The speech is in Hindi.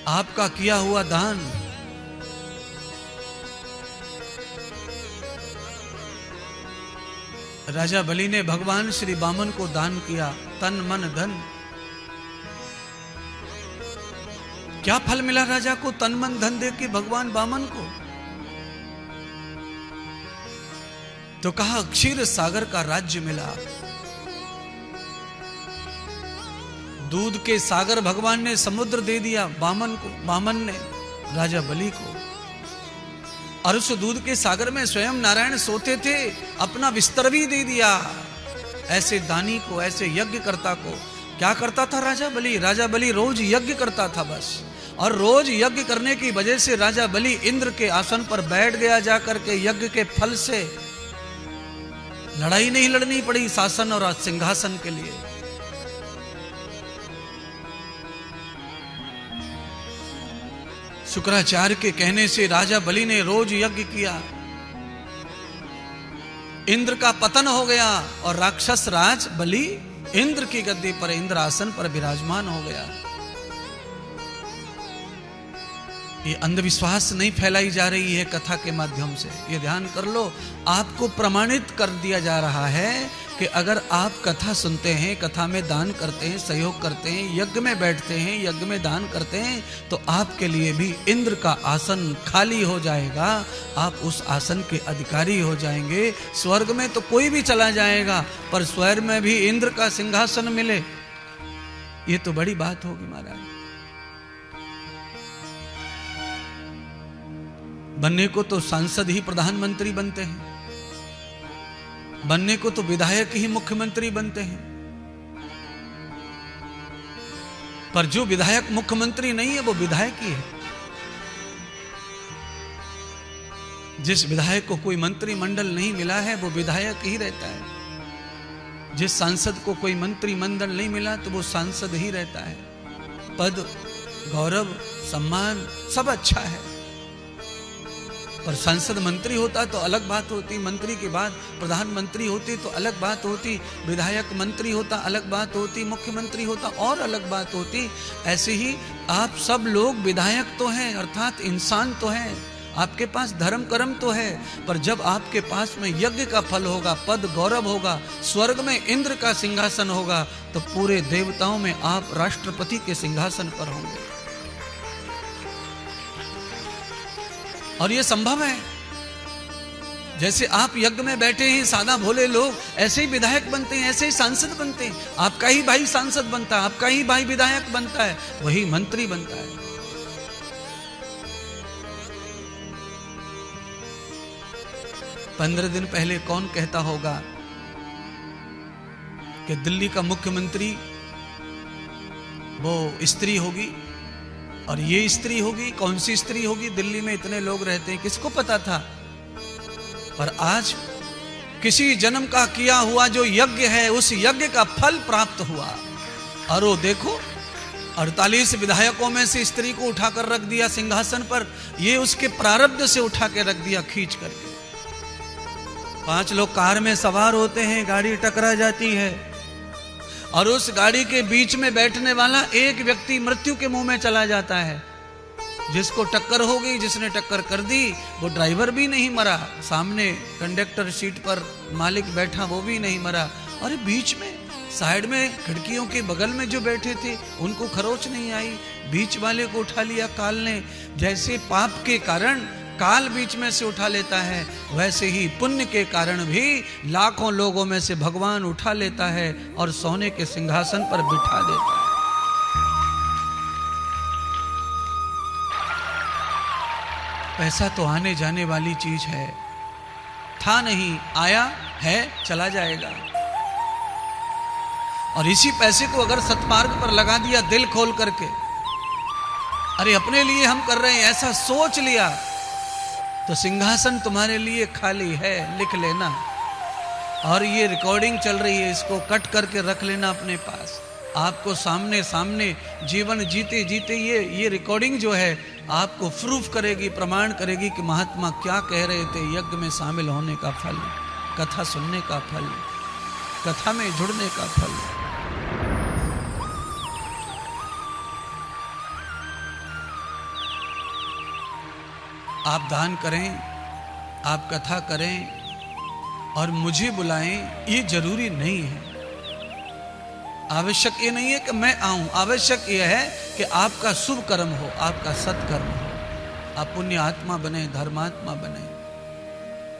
आपका किया हुआ दान, राजा बलि ने भगवान श्री वामन को दान किया, तन मन धन। क्या फल मिला राजा को तन मन धन दे के भगवान वामन को? तो कहा क्षीर सागर का राज्य मिला। दूध के सागर भगवान ने समुद्र दे दिया वामन को, वामन ने राजा बलि को। और उस दूध के सागर में स्वयं नारायण सोते थे, अपना बिस्तर भी दे दिया। ऐसे दानी को, ऐसे यज्ञकर्ता को। क्या करता था राजा बलि? राजा बलि रोज यज्ञ करता था बस। और रोज यज्ञ करने की वजह से राजा बलि इंद्र के आसन पर बैठ गया जाकर के। यज्ञ के फल से लड़ाई नहीं लड़नी पड़ी शासन और सिंहासन के लिए। शुक्राचार्य के कहने से राजा बलि ने रोज यज्ञ किया। इंद्र का पतन हो गया और राक्षस राज बलि इंद्र की गद्दी पर, इंद्र आसन पर विराजमान हो गया। ये अंधविश्वास नहीं फैलाई जा रही है कथा के माध्यम से, ये ध्यान कर लो। आपको प्रमाणित कर दिया जा रहा है कि अगर आप कथा सुनते हैं, कथा में दान करते हैं, सहयोग करते हैं, यज्ञ में बैठते हैं, यज्ञ में दान करते हैं, तो आपके लिए भी इंद्र का आसन खाली हो जाएगा। आप उस आसन के अधिकारी हो जाएंगे। स्वर्ग में तो कोई भी चला जाएगा, पर स्वर्ग में भी इंद्र का सिंहासन मिले, ये तो बड़ी बात होगी महाराज। बनने को तो सांसद ही प्रधानमंत्री बनते हैं, बनने को तो विधायक ही मुख्यमंत्री बनते हैं, पर जो विधायक मुख्यमंत्री नहीं है वो विधायक ही है। जिस विधायक को कोई मंत्रिमंडल नहीं मिला है वो विधायक ही रहता है। जिस सांसद को कोई मंत्रिमंडल नहीं मिला तो वो सांसद ही रहता है। पद, गौरव, सम्मान सब अच्छा है, पर सांसद मंत्री होता तो अलग बात होती, मंत्री के बाद प्रधानमंत्री होती तो अलग बात होती, विधायक मंत्री होता अलग बात होती, मुख्यमंत्री होता और अलग बात होती। ऐसे ही आप सब लोग विधायक तो हैं, अर्थात इंसान तो हैं, आपके पास धर्म कर्म तो है, पर जब आपके पास में यज्ञ का फल होगा, पद गौरव होगा, स्वर्ग में इंद्र का सिंहासन होगा, तो पूरे देवताओं में आप राष्ट्रपति के सिंहासन पर होंगे। और ये संभव है। जैसे आप यज्ञ में बैठे हैं सादा भोले लोग, ऐसे ही विधायक बनते हैं, ऐसे ही सांसद बनते हैं। आपका ही भाई सांसद बनता है, आपका ही भाई विधायक बनता है, वही मंत्री बनता है। 15 दिन पहले कौन कहता होगा कि दिल्ली का मुख्यमंत्री वो स्त्री होगी और ये स्त्री होगी? कौन सी स्त्री होगी? दिल्ली में इतने लोग रहते हैं, किसको पता था? पर आज किसी जन्म का किया हुआ जो यज्ञ है, उस यज्ञ का फल प्राप्त हुआ। और वो देखो 48 विधायकों में से स्त्री को उठाकर रख दिया सिंहासन पर। ये उसके प्रारब्ध से उठा के रख दिया खींच करके। 5 लोग कार में सवार होते हैं, गाड़ी टकरा जाती है और उस गाड़ी के बीच में बैठने वाला एक व्यक्ति मृत्यु के मुंह में चला जाता है। जिसको टक्कर हो गई, जिसने टक्कर कर दी, वो ड्राइवर भी नहीं मरा, सामने कंडक्टर सीट पर मालिक बैठा वो भी नहीं मरा, और बीच में साइड में खिड़कियों के बगल में जो बैठे थे उनको खरोच नहीं आई, बीच वाले को उठा लिया काल ने। जैसे पाप के कारण काल बीच में से उठा लेता है, वैसे ही पुण्य के कारण भी लाखों लोगों में से भगवान उठा लेता है और सोने के सिंहासन पर बिठा देता है। पैसा तो आने जाने वाली चीज है, था नहीं, आया है, चला जाएगा। और इसी पैसे को अगर सत्मार्ग पर लगा दिया दिल खोल करके, अरे अपने लिए हम कर रहे हैं ऐसा सोच लिया, तो सिंहासन तुम्हारे लिए खाली है, लिख लेना। और ये रिकॉर्डिंग चल रही है, इसको कट करके रख लेना अपने पास। आपको सामने सामने जीवन जीते जीते ये रिकॉर्डिंग जो है आपको प्रूफ करेगी, प्रमाण करेगी कि महात्मा क्या कह रहे थे। यज्ञ में शामिल होने का फल, कथा सुनने का फल, कथा में जुड़ने का फल। आप दान करें, आप कथा करें और मुझे बुलाएं, ये जरूरी नहीं है। आवश्यक ये नहीं है कि मैं आऊं, आवश्यक यह है कि आपका शुभ कर्म हो, आपका सत्कर्म हो, आप पुण्य आत्मा बने, धर्मात्मा बने।